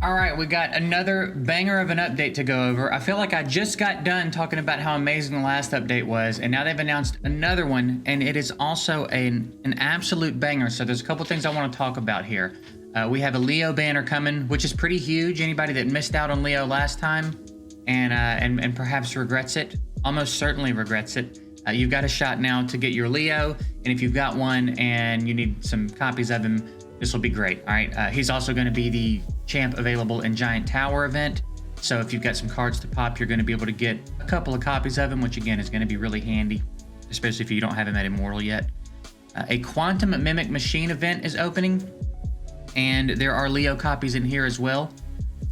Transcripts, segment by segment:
All right, we got another banger of an update to go over. I feel like I just got done talking about how amazing the last update was, and now they've announced another one, and it is also an absolute banger. So there's a couple things I want to talk about here. We have a Leo banner coming, which is pretty huge. Anybody that missed out on Leo last time and perhaps regrets it, almost certainly regrets it. You've got a shot now to get your Leo, and if you've got one and you need some copies of him, this will be great. All right, he's also going to be the champ available in Giant Tower event. So if you've got some cards to pop, you're going to be able to get a couple of copies of him, which again is going to be really handy, especially if you don't have him at Immortal yet. A Quantum Mimic Machine event is opening, and there are Leo copies in here as well.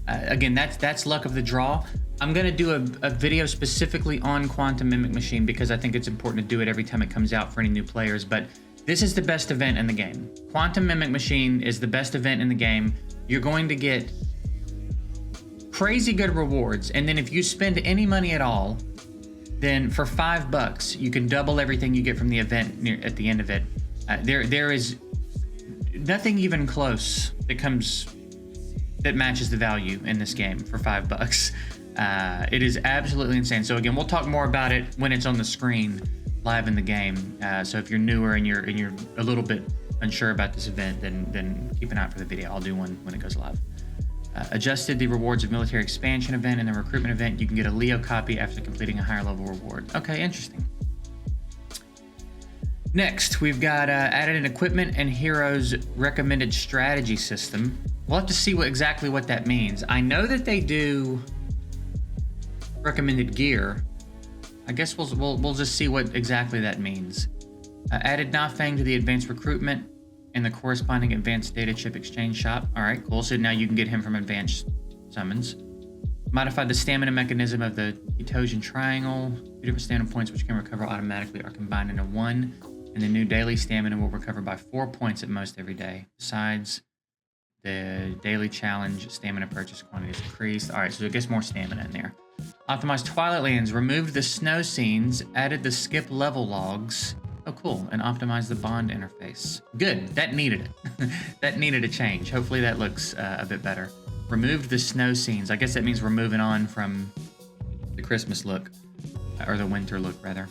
Again, that's luck of the draw. I'm going to do a video specifically on Quantum Mimic Machine because I think it's important to do it every time it comes out for any new players, but this is the best event in the game. Quantum Mimic Machine is the best event in the game. You're going to get crazy good rewards, and then if you spend any money at all, then for $5 you can double everything you get from the event at the end of it. There is nothing even close that matches the value in this game for $5. It is absolutely insane. So again, we'll talk more about it when it's on the screen live in the game. So if you're newer and you're a little bit unsure about this event, then keep an eye out for the video. I'll do one when it goes live. Adjusted the rewards of military expansion event and the recruitment event. You can get a Leo copy after completing a higher level reward. Okay, interesting. Next, we've got added an equipment and heroes recommended strategy system. We'll have to see exactly what that means. I know that they do recommended gear. I guess we'll just see what exactly that means. Added Nafang to the advanced recruitment and the corresponding advanced data chip exchange shop. All right, cool. So now you can get him from advanced summons. Modified the stamina mechanism of the Etosian Triangle. 2 different stamina points which can recover automatically are combined into one, and the new daily stamina will recover by 4 points at most every day. Besides, the daily challenge stamina purchase quantity is increased. All right, so it gets more stamina in there. Optimized Twilight Lands, removed the snow scenes, added the skip level logs. Oh, cool, and optimized the bond interface. Good, that needed it. That needed a change. Hopefully that looks a bit better. Removed the snow scenes. I guess that means we're moving on from the Christmas look, or the winter look, rather.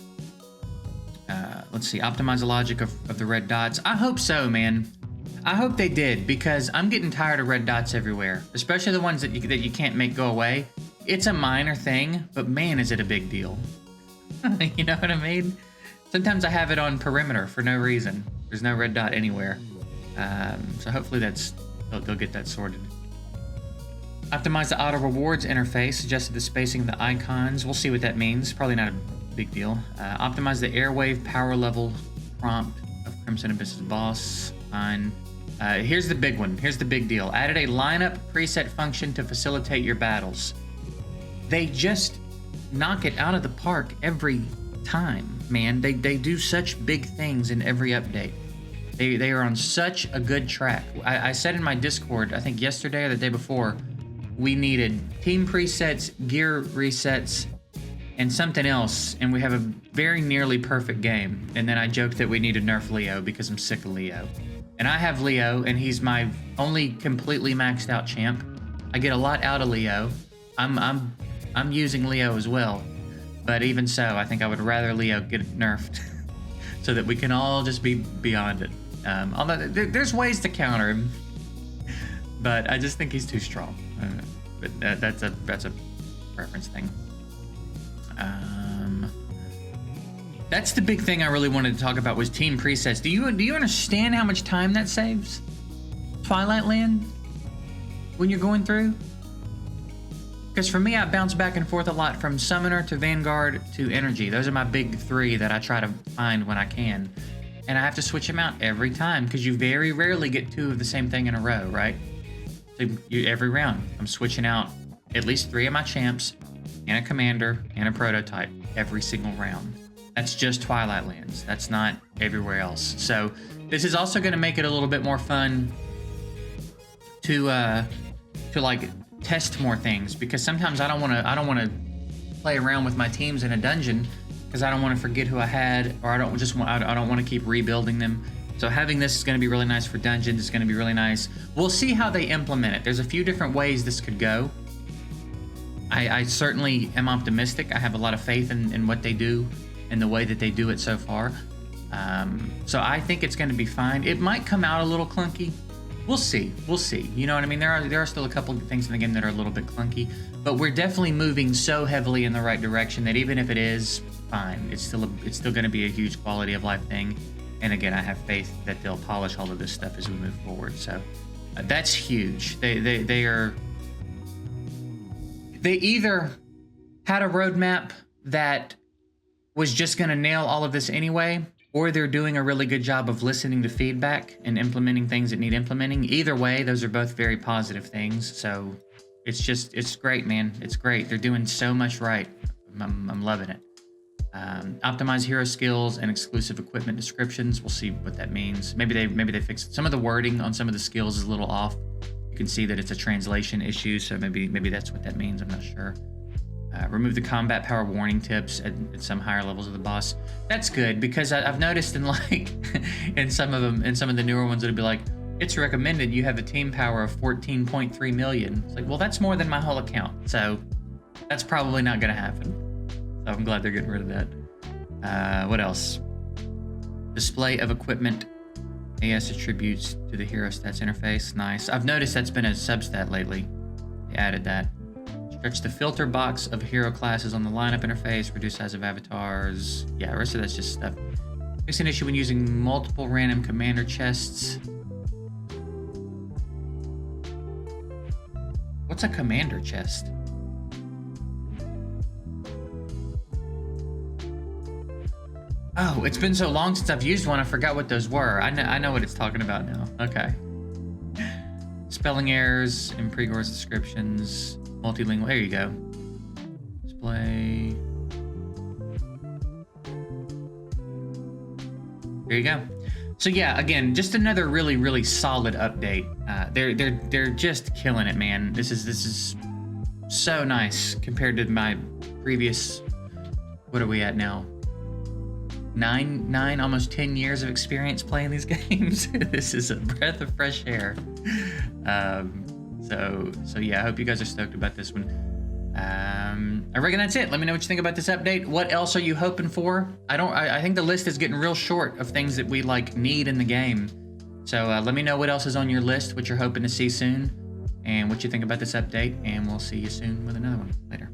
Let's see, optimize the logic of the red dots. I hope so, man. I hope they did, because I'm getting tired of red dots everywhere, especially the ones that you can't make go away. It's a minor thing, but man, is it a big deal. You know what I mean? Sometimes I have it on perimeter for no reason. There's no red dot anywhere. So hopefully they'll get that sorted. Optimize the auto rewards interface, adjusted the spacing of the icons. We'll see what that means. Probably not a big deal. Optimize the airwave power level prompt of Crimson Abyss's boss. Fine. Here's the big one. Here's the big deal. Added a lineup preset function to facilitate your battles. They just knock it out of the park every time, man. They do such big things in every update. They are on such a good track. I said in my Discord, I think yesterday or the day before, we needed team presets, gear resets, and something else, and we have a very nearly perfect game. And then I joked that we need to nerf Leo because I'm sick of Leo. And I have Leo, and he's my only completely maxed out champ. I get a lot out of Leo. I'm using Leo as well, but even so, I think I would rather Leo get nerfed so that we can all just be beyond it. Although there's ways to counter him, but I just think he's too strong. But that's a preference thing. That's the big thing I really wanted to talk about was team presets. Do you understand how much time that saves? Twilight Land when you're going through? Because for me, I bounce back and forth a lot from Summoner to Vanguard to Energy. Those are my big three that I try to find when I can. And I have to switch them out every time because you very rarely get two of the same thing in a row, right? So every round, I'm switching out at least 3 of my champs and a commander and a prototype every single round. That's just Twilight Lands. That's not everywhere else. So this is also going to make it a little bit more fun to like test more things, because sometimes I don't want to play around with my teams in a dungeon because I don't want to forget who I had, or I don't want to keep rebuilding them. So having this is going to be really nice for dungeons. It's going to be really nice. We'll see how they implement it. There's a few different ways this could go. I certainly am optimistic. I have a lot of faith in what they do and the way that they do it so far. So I think it's going to be fine. It might come out a little clunky. We'll see. We'll see. You know what I mean? There are still a couple of things in the game that are a little bit clunky, but we're definitely moving so heavily in the right direction that even if it is fine, it's still going to be a huge quality of life thing. And again, I have faith that they'll polish all of this stuff as we move forward. So that's huge. They either had a roadmap that was just going to nail all of this anyway, or they're doing a really good job of listening to feedback and implementing things that need implementing. Either way, those are both very positive things. So it's great, man. It's great. They're doing so much right. I'm loving it. Optimize hero skills and exclusive equipment descriptions. We'll see what that means. Maybe they fixed some of the wording on some of the skills is a little off. You can see that it's a translation issue, so maybe that's what that means. I'm not sure. Remove the combat power warning tips at some higher levels of the boss. That's good, because I've noticed in in some of the newer ones it'll be like, it's recommended you have a team power of 14.3 million. It's like, well, that's more than my whole account, so that's probably not going to happen. So I'm glad they're getting rid of that. What else? Display of equipment AS attributes to the hero stats interface. Nice. I've noticed that's been a substat lately. They added that. Stretch the filter box of hero classes on the lineup interface. Reduce size of avatars. Yeah, the rest of that's just stuff. Fix an issue when using multiple random commander chests. What's a commander chest? Oh, it's been so long since I've used one, I forgot what those were. I know what it's talking about now. Okay. Spelling errors in Pregor's descriptions. Multilingual. There you go. Display. There you go. So yeah, again, just another really, really solid update. They're just killing it, man. This is so nice compared to my previous. What are we at now? Nine, almost 10 years of experience playing these games. This is a breath of fresh air. So yeah, I hope you guys are stoked about this one. I reckon that's it. Let me know what you think about this update. What else are you hoping for? I think the list is getting real short of things that we need in the game. So let me know what else is on your list, what you're hoping to see soon, and what you think about this update. And we'll see you soon with another one later.